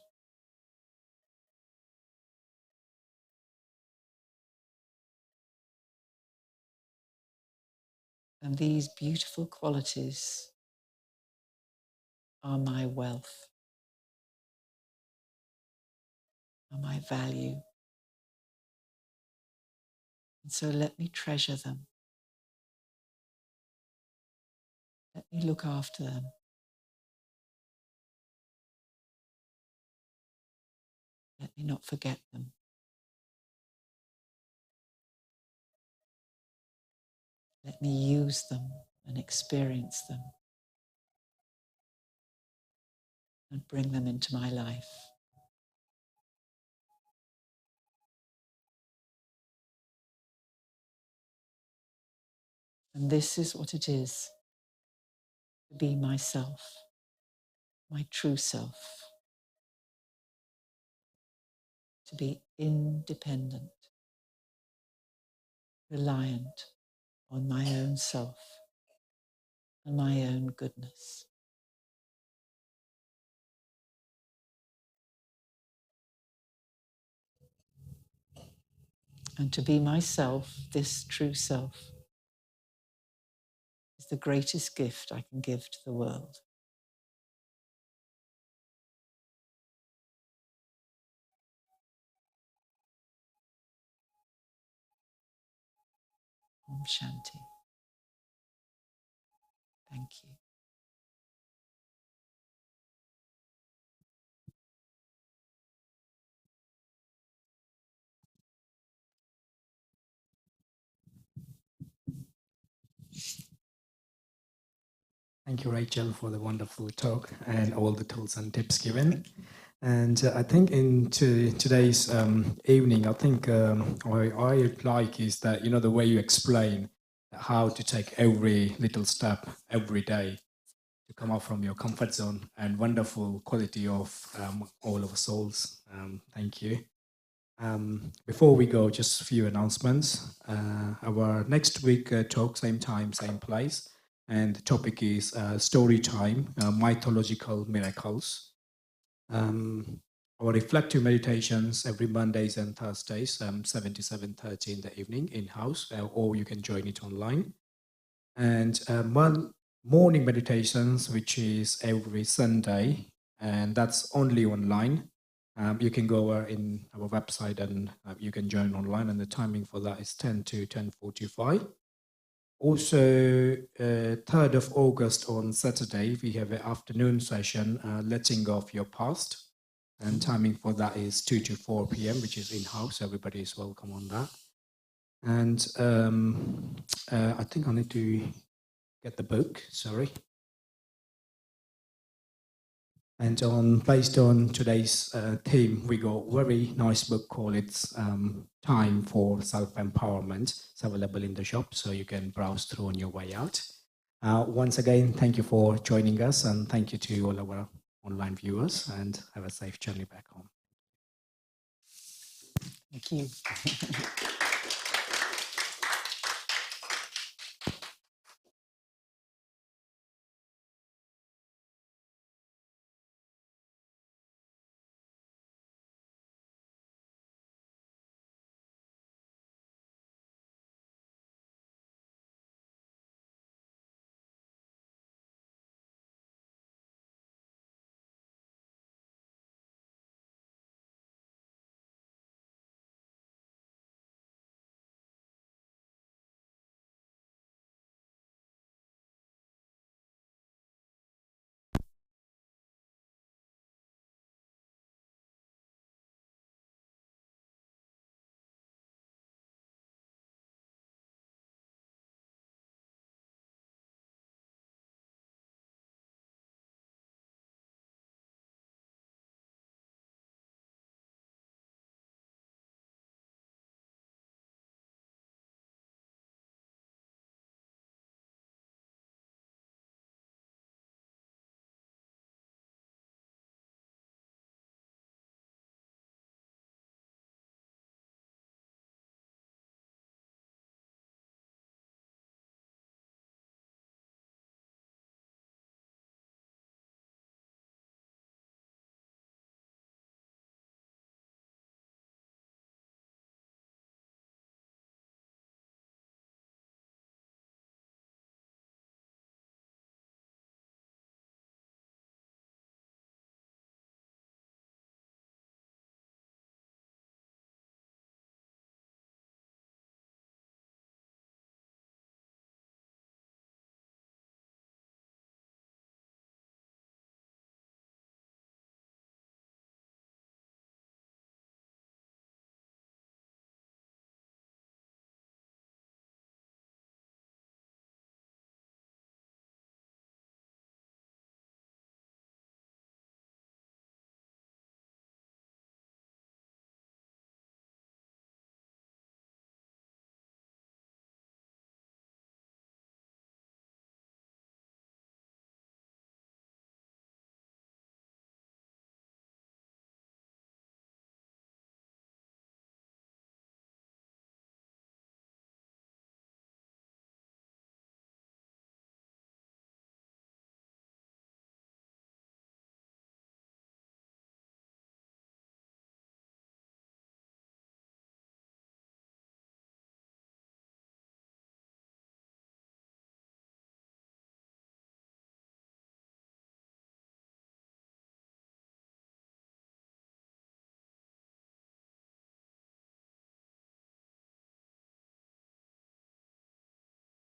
And these beautiful qualities are my wealth, are my value. And so let me treasure them. Let me look after them. Let me not forget them. Let me use them and experience them and bring them into my life. And this is what it is to be myself, my true self, to be independent, reliant on my own self and my own goodness. And to be myself, this true self, is the greatest gift I can give to the world. Om Shanti. Thank you. Thank you, Rachel, for the wonderful talk and all the tools and tips given. And I think into today's evening, I think what I like is that, you know, the way you explain how to take every little step every day to come out from your comfort zone, and wonderful quality of all of our souls. Thank you. Before we go, just a few announcements. Our next week talk, same time, same place. And the topic is story time, mythological miracles. Our reflective meditations every Mondays and Thursdays, 7 to 7:30 in the evening in-house, or you can join it online. And morning meditations, which is every Sunday, and that's only online. You can go in our website and you can join online, and the timing for that is 10 to 10:45. Also, 3rd of August on Saturday, we have an afternoon session, letting go of your past. And timing for that is 2 to 4 p.m., which is in-house. Everybody is welcome on that. And I think I need to get the book, sorry. And based on today's theme, we got a very nice book called It's Time for Self-Empowerment. It's available in the shop, so you can browse through on your way out. Once again, thank you for joining us, and thank you to all our online viewers, and have a safe journey back home. Thank you.